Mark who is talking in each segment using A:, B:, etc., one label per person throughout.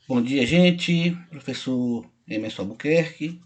A: Bom dia, gente. Professor Emerson Albuquerque,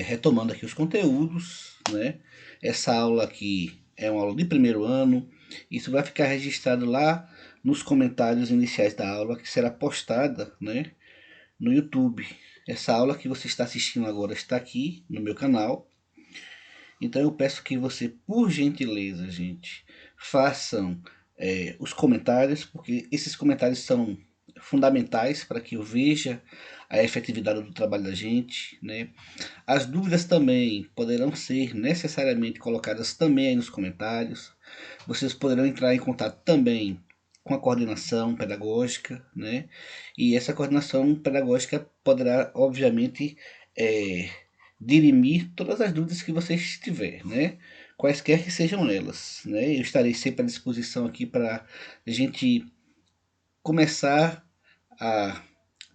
A: retomando aqui os conteúdos, né? Essa aula aqui é uma aula de primeiro ano. Isso vai ficar registrado lá nos comentários iniciais da aula, que será postada, né, no YouTube. Essa aula que você está assistindo agora está aqui no meu canal. Então eu peço que você, por gentileza, gente, façam os comentários, porque esses comentários são fundamentais para que eu veja a efetividade do trabalho da gente, né? As dúvidas também poderão ser necessariamente colocadas também aí nos comentários. Vocês poderão entrar em contato também com a coordenação pedagógica, né? E essa coordenação pedagógica poderá, obviamente, é, dirimir todas as dúvidas que vocês tiverem, né? Quaisquer que sejam elas, né? Eu estarei sempre à disposição aqui para a gente começar a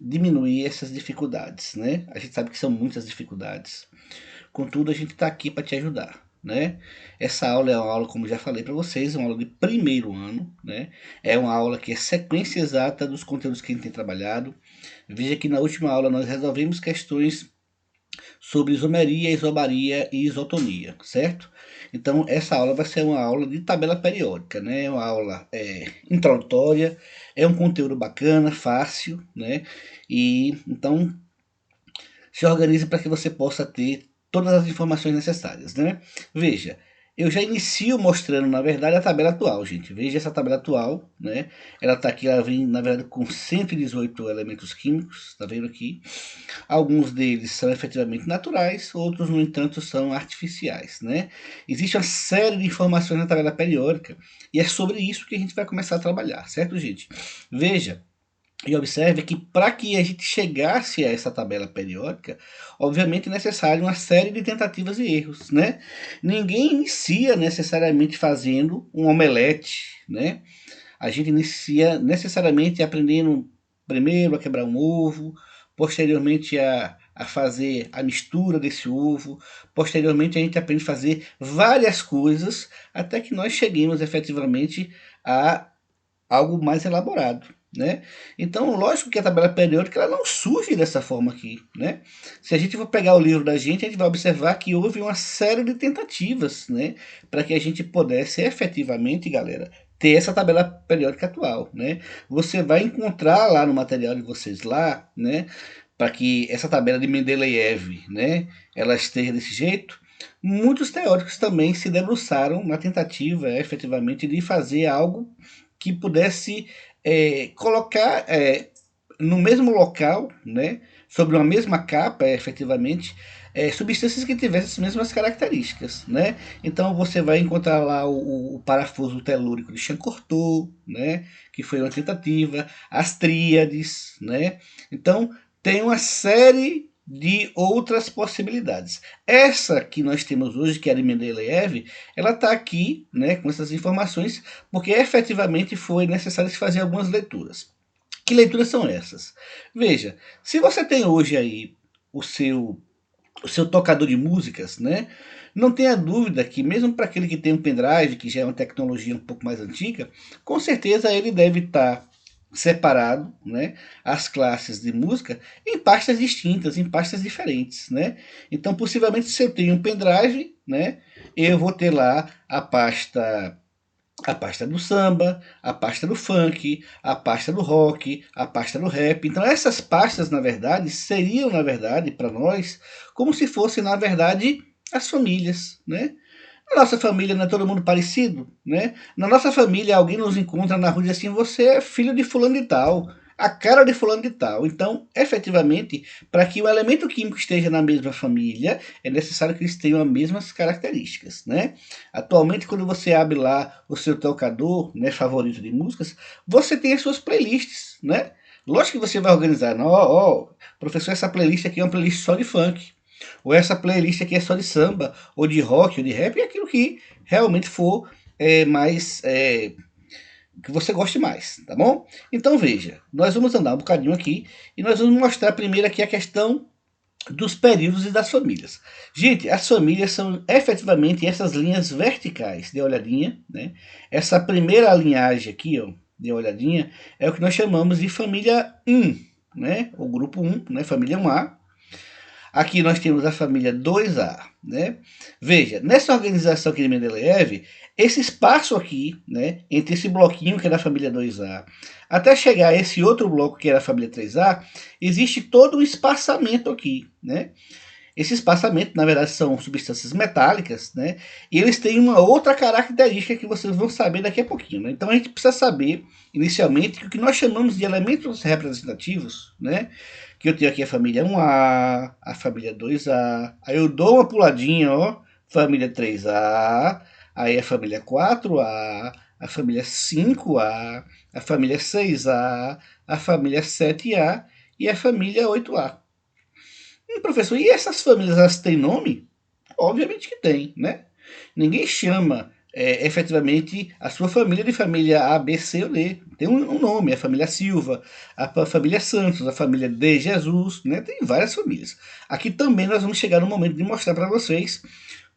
A: diminuir essas dificuldades, né? A gente sabe que são muitas dificuldades. Contudo, a gente está aqui para te ajudar, né? Essa aula é uma aula, como já falei para vocês, uma aula de primeiro ano, né? É uma aula que é sequência exata dos conteúdos que a gente tem trabalhado. Veja que na última aula nós resolvemos questões sobre isomeria, isobaria e isotonia, certo? Então, essa aula vai ser uma aula de tabela periódica, né? É uma aula introdutória, é um conteúdo bacana, fácil, né? E então se organize para que você possa ter todas as informações necessárias, né? Veja, eu já inicio mostrando, na verdade, a tabela atual, gente. Veja essa tabela atual, né? Ela está aqui, ela vem, na verdade, com 118 elementos químicos, tá vendo aqui? Alguns deles são efetivamente naturais, outros, no entanto, são artificiais, né? Existe uma série de informações na tabela periódica e é sobre isso que a gente vai começar a trabalhar, certo, gente? Veja, e observe que para que a gente chegasse a essa tabela periódica, obviamente é necessário uma série de tentativas e erros, né? Ninguém inicia necessariamente fazendo um omelete, né? A gente inicia necessariamente aprendendo primeiro a quebrar um ovo, posteriormente a fazer a mistura desse ovo, posteriormente a gente aprende a fazer várias coisas até que nós cheguemos efetivamente a algo mais elaborado, né? Então, lógico que a tabela periódica ela não surge dessa forma aqui, né? Se a gente for pegar o livro da gente, a gente vai observar que houve uma série de tentativas, né, para que a gente pudesse efetivamente, galera, ter essa tabela periódica atual, né? Você vai encontrar lá no material de vocês lá, né, para que essa tabela de Mendeleev, né, ela esteja desse jeito. Muitos teóricos também se debruçaram na tentativa, efetivamente, de fazer algo que pudesse colocar no mesmo local, né, sobre uma mesma capa, efetivamente, substâncias que tivessem as mesmas características, né? Então você vai encontrar lá o parafuso telúrico de Chancortot, né, que foi uma tentativa, as tríades, né? Então tem uma série de outras possibilidades. Essa que nós temos hoje, que é a de Mendeleev, ela está aqui, né, com essas informações, porque efetivamente foi necessário se fazer algumas leituras. Que leituras são essas? Veja, se você tem hoje aí o seu, o seu tocador de músicas, né? Não tenha dúvida que mesmo para aquele que tem um pendrive, que já é uma tecnologia um pouco mais antiga, com certeza ele deve estar separado, né, as classes de música em pastas distintas, em pastas diferentes, né? Então, possivelmente, se eu tenho um pendrive, né, eu vou ter lá a pasta do samba, a pasta do funk, a pasta do rock, a pasta do rap. Então essas pastas, na verdade, seriam, na verdade, para nós, como se fossem, na verdade, as famílias, né? Na nossa família não é todo mundo parecido, né? Na nossa família alguém nos encontra na rua e diz assim, você é filho de fulano de tal, a cara de fulano de tal. Então, efetivamente, para que o elemento químico esteja na mesma família, é necessário que eles tenham as mesmas características, né? Atualmente, quando você abre lá o seu tocador, né, favorito de músicas, você tem as suas playlists, né? Lógico que você vai organizar, não, ó, professor, essa playlist aqui é uma playlist só de funk, ou essa playlist aqui é só de samba, ou de rock, ou de rap, e aquilo que realmente for mais que você goste mais, tá bom? Então veja, nós vamos andar um bocadinho aqui e nós vamos mostrar primeiro aqui a questão dos períodos e das famílias. Gente, as famílias são efetivamente essas linhas verticais, dê uma olhadinha, né? Essa primeira linhagem aqui, ó, dê uma olhadinha, é o que nós chamamos de família 1, né? O grupo 1, né? Família 1A. Aqui nós temos a família 2A, né? Veja, nessa organização aqui de Mendeleev, esse espaço aqui, né, entre esse bloquinho que é da família 2A, até chegar a esse outro bloco que é da família 3A, existe todo um espaçamento aqui, né? Esse espaçamento, na verdade, são substâncias metálicas, né? E eles têm uma outra característica que vocês vão saber daqui a pouquinho, né? Então a gente precisa saber, inicialmente, que o que nós chamamos de elementos representativos, né? Que eu tenho aqui a família 1A, a família 2A, aí eu dou uma puladinha, ó, família 3A, aí a família 4A, a família 5A, a família 6A, a família 7A e a família 8A. Professor, e essas famílias, elas têm nome? Obviamente que tem, né? Ninguém chama efetivamente a sua família de família A, B, C ou D. Tem um nome, a família Silva, a família Santos, a família de Jesus, né? Tem várias famílias. Aqui também nós vamos chegar no momento de mostrar para vocês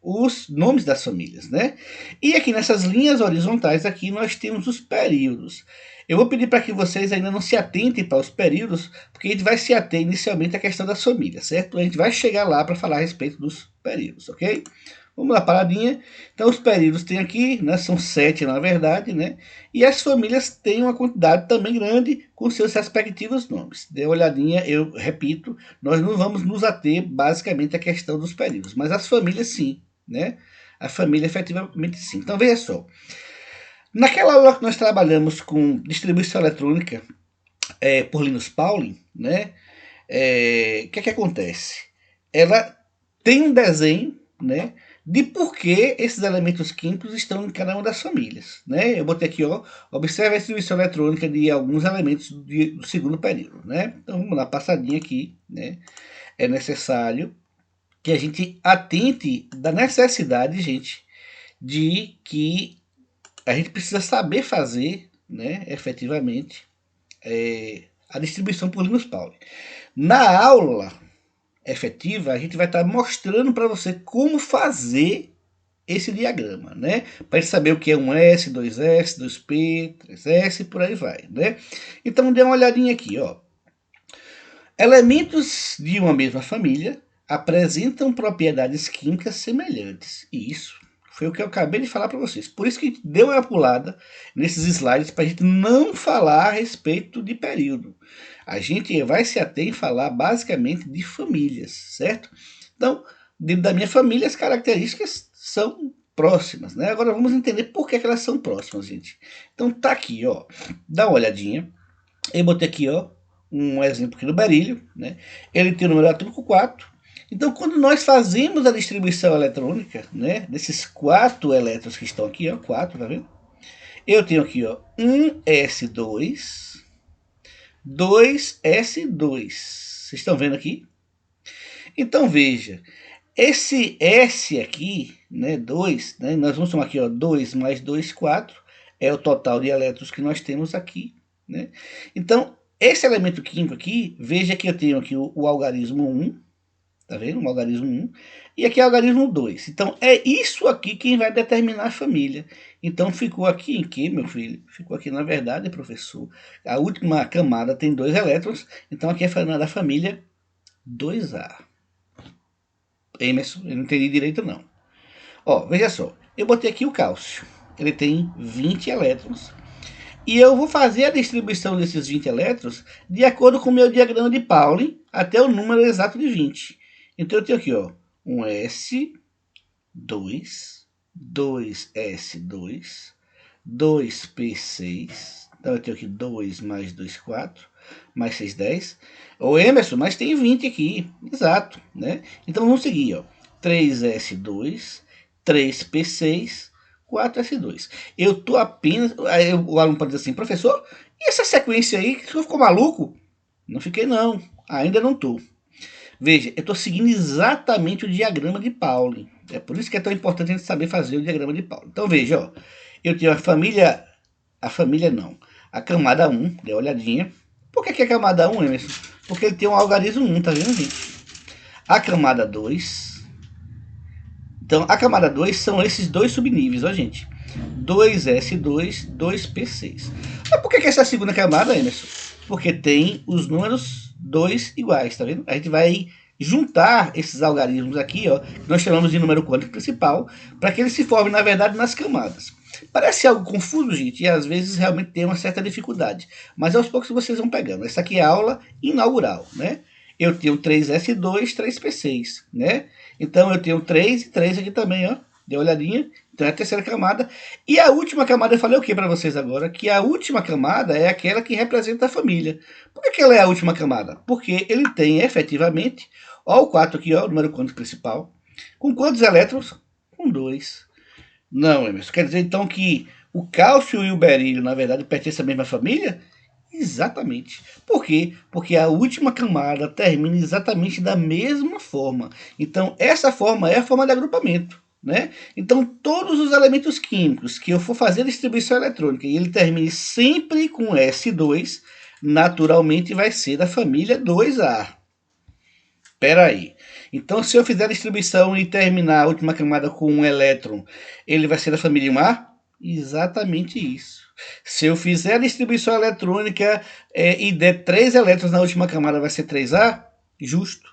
A: os nomes das famílias, né? E aqui nessas linhas horizontais aqui nós temos os períodos. Eu vou pedir para que vocês ainda não se atentem para os períodos, porque a gente vai se ater inicialmente à questão das famílias, certo? A gente vai chegar lá para falar a respeito dos períodos, ok? Vamos lá, paradinha. Então os períodos tem aqui, né? São 7 na verdade, né? E as famílias têm uma quantidade também grande com seus respectivos nomes. Dê uma olhadinha, eu repito, nós não vamos nos ater basicamente à questão dos períodos, mas as famílias sim, né? A família efetivamente sim. Então veja só. Naquela aula que nós trabalhamos com distribuição eletrônica por Linus Pauling, né? Que é que acontece? Ela tem um desenho, né? De por que esses elementos químicos estão em cada uma das famílias, né? Eu botei aqui, ó, observe a distribuição eletrônica de alguns elementos do segundo período, né? Então vamos lá, passadinha aqui, né? É necessário que a gente atente da necessidade, gente, de que a gente precisa saber fazer, né, efetivamente, a distribuição por Linus Pauling. Na aula efetiva, a gente vai estar mostrando para você como fazer esse diagrama, né? Para gente saber o que é um S, 2S, 2P, 3S e por aí vai, né? Então dê uma olhadinha aqui, ó. Elementos de uma mesma família apresentam propriedades químicas semelhantes. Isso foi o que eu acabei de falar para vocês. Por isso que deu uma pulada nesses slides para a gente não falar a respeito de período. A gente vai se ater em falar basicamente de famílias, certo? Então, dentro da minha família, as características são próximas, né? Agora vamos entender por que elas são próximas, gente. Então tá aqui, ó. Dá uma olhadinha. Eu botei aqui, ó, um exemplo aqui do berílio, né? Ele tem o número atômico 4. Então, quando nós fazemos a distribuição eletrônica, né, desses 4 elétrons que estão aqui, ó, 4, tá vendo? Eu tenho aqui, ó, 1s2, 2s2. Vocês estão vendo aqui? Então, veja, esse S aqui, né, 2, né, nós vamos tomar aqui, ó, 2 mais 2, 4, é o total de elétrons que nós temos aqui, né? Então, esse elemento químico aqui, veja que eu tenho aqui o algarismo 1, tá vendo? Um algarismo 1. E aqui é o algarismo 2. Então, é isso aqui quem vai determinar a família. Então, ficou aqui em que, meu filho? Ficou aqui, na verdade, professor, a última camada tem 2 elétrons. Então, aqui é da família 2A. Emerson, eu não entendi direito, não. Ó, veja só. Eu botei aqui o cálcio. Ele tem 20 elétrons. E eu vou fazer a distribuição desses 20 elétrons de acordo com o meu diagrama de Pauling até o número exato de 20. Então eu tenho aqui, ó, um S, 2, 2S2, 2P6. Então eu tenho aqui 2 mais 2, 4, mais 6, 10. Ô Emerson, mas tem 20 aqui, exato, né? Então vamos seguir, ó, 3S2, 3P6, 4S2. Eu tô apenas... Aí o aluno pode dizer assim, professor, e essa sequência aí, que o senhor ficou maluco? Não fiquei não, ainda não tô. Veja, eu estou seguindo exatamente o diagrama de Pauling. É por isso que é tão importante a gente saber fazer o diagrama de Pauling. Então veja, ó, eu tenho a família não, a camada 1, dê uma olhadinha. Por que é a camada 1, Emerson? Porque ele tem um algarismo 1, tá vendo, gente? A camada 2, então a camada 2 são esses 2 subníveis, ó, gente. 2s2, 2p6. Mas por que essa segunda camada, Emerson? Porque tem os números 2 iguais, tá vendo? A gente vai juntar esses algarismos aqui, ó, que nós chamamos de número quântico principal, para que eles se formem, na verdade, nas camadas. Parece algo confuso, gente, e às vezes realmente tem uma certa dificuldade, mas aos poucos vocês vão pegando. Essa aqui é a aula inaugural, né? Eu tenho 3s2, 3p6, né? Então eu tenho 3 e 3 aqui também, ó. Dê uma olhadinha. Então é a terceira camada. E a última camada, eu falei o que para vocês agora? Que a última camada é aquela que representa a família. Por que ela é a última camada? Porque ele tem efetivamente, ó, o 4 aqui, ó, o número quântico principal. Com quantos elétrons? Com 2. Não, Emerson. Quer dizer então que o cálcio e o berílio, na verdade, pertencem à mesma família? Exatamente. Por quê? Porque a última camada termina exatamente da mesma forma. Então, essa forma é a forma de agrupamento, né? Então, todos os elementos químicos que eu for fazer distribuição eletrônica e ele termine sempre com S2, naturalmente vai ser da família 2A. Espera aí. Então, se eu fizer a distribuição e terminar a última camada com um elétron, ele vai ser da família 1A? Exatamente isso. Se eu fizer a distribuição eletrônica e der 3 elétrons na última camada, vai ser 3A? Justo.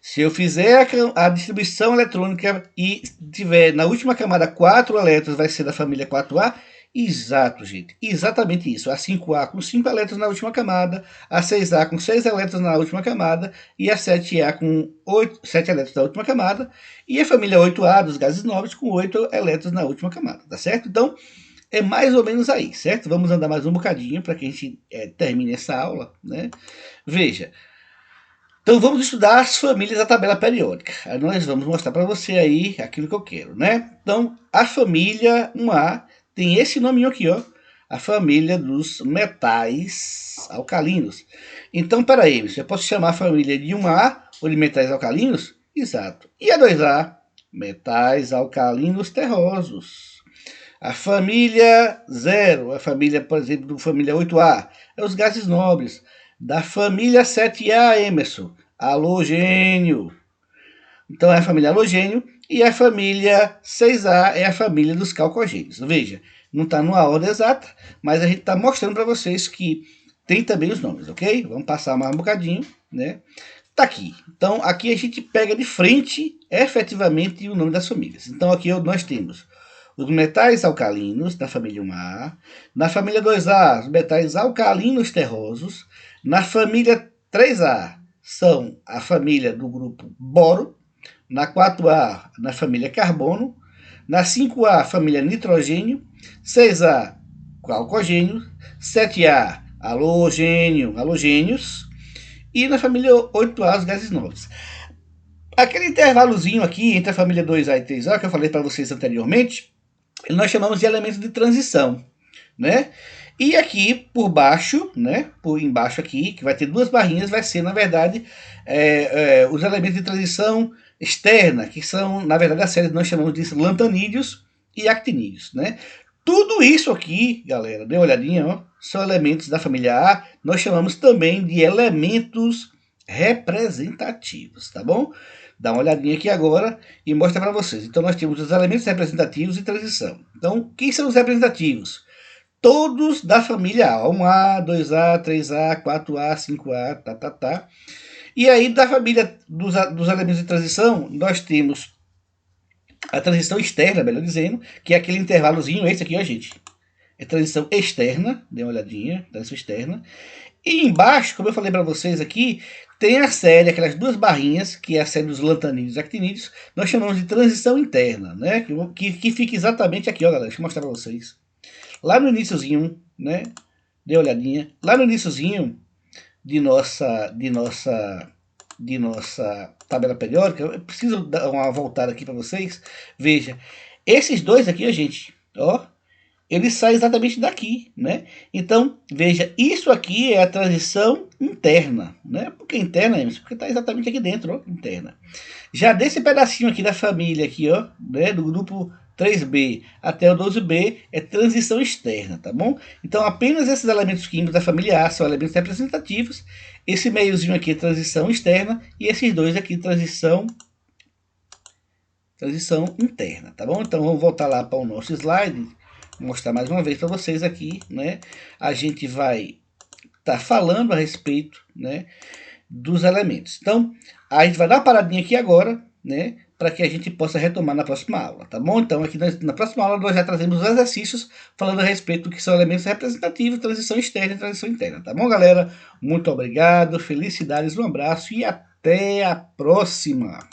A: Se eu fizer a distribuição eletrônica e tiver na última camada 4 elétrons, vai ser da família 4A? Exato, gente. Exatamente isso. A 5A com 5 elétrons na última camada, a 6A com 6 elétrons na última camada e a 7A com 7 elétrons na última camada e a família 8A dos gases nobres com 8 elétrons na última camada, tá certo? Então, é mais ou menos aí, certo? Vamos andar mais um bocadinho para que a gente termine essa aula, né? Veja, então vamos estudar as famílias da tabela periódica. Aí nós vamos mostrar para você aí aquilo que eu quero, né? Então, a família 1A tem esse nominho aqui, ó. A família dos metais alcalinos. Então, peraí, eu posso chamar a família de 1A ou de metais alcalinos? Exato. E a 2A? Metais alcalinos terrosos. A família 0, a família, por exemplo, do família 8A, é os gases nobres. Da família 7A, Emerson, halogênio. Então é a família halogênio. E a família 6A é a família dos calcogênios. Veja, não está numa ordem exata, mas a gente está mostrando para vocês que tem também os nomes, ok? Vamos passar mais um bocadinho, né? Tá aqui. Então aqui a gente pega de frente efetivamente o nome das famílias. Então aqui nós temos os metais alcalinos da família 1A, na família 2A, os metais alcalinos terrosos, na família 3A são a família do grupo boro, na 4A, na família carbono, na 5A, família nitrogênio, 6A, calcogênio, 7A, halogênios, e na família 8A, os gases nobres. Aquele intervalozinho aqui entre a família 2A e 3A, que eu falei para vocês anteriormente, nós chamamos de elementos de transição, né? E aqui por baixo, né? Por embaixo aqui, que vai ter duas barrinhas, vai ser, na verdade, os elementos de transição externa, que são, na verdade, a série que nós chamamos de lantanídeos e actinídeos, né? Tudo isso aqui, galera, dê uma olhadinha, ó, são elementos da família A, nós chamamos também de elementos representativos, tá bom? Dá uma olhadinha aqui agora e mostra para vocês. Então nós temos os elementos representativos e transição. Então, quem são os representativos? Todos da família A. 1A, 2A, 3A, 4A, 5A, tá. E aí da família dos elementos de transição, nós temos a transição externa, melhor dizendo, que é aquele intervalozinho, esse aqui, ó, gente. É transição externa, dê uma olhadinha, transição externa. E embaixo, como eu falei para vocês aqui, tem a série, aquelas duas barrinhas, que é a série dos lantanídeos e actinídeos, nós chamamos de transição interna, né? Que fica exatamente aqui, ó, galera, deixa eu mostrar para vocês. Lá no iniciozinho, né? Dê uma olhadinha. Lá no iniciozinho de nossa tabela periódica, eu preciso dar uma voltada aqui para vocês. Veja, esses dois aqui, ó, gente, ó, ele sai exatamente daqui, né? Então, veja, isso aqui é a transição interna, né? Por que interna, porque está exatamente aqui dentro, ó, interna. Já desse pedacinho aqui da família, aqui, ó, né, do grupo 3B até o 12B, é transição externa, tá bom? Então, apenas esses elementos químicos da família A são elementos representativos, esse meiozinho aqui é transição externa, e esses dois aqui, transição interna, tá bom? Então, vamos voltar lá para o nosso slide, mostrar mais uma vez para vocês aqui, né? A gente vai estar falando a respeito, né, dos elementos. Então, a gente vai dar uma paradinha aqui agora, né, para que a gente possa retomar na próxima aula, tá bom? Então, aqui na próxima aula nós já trazemos os exercícios falando a respeito do que são elementos representativos, transição externa e transição interna, tá bom, galera? Muito obrigado, felicidades, um abraço e até a próxima!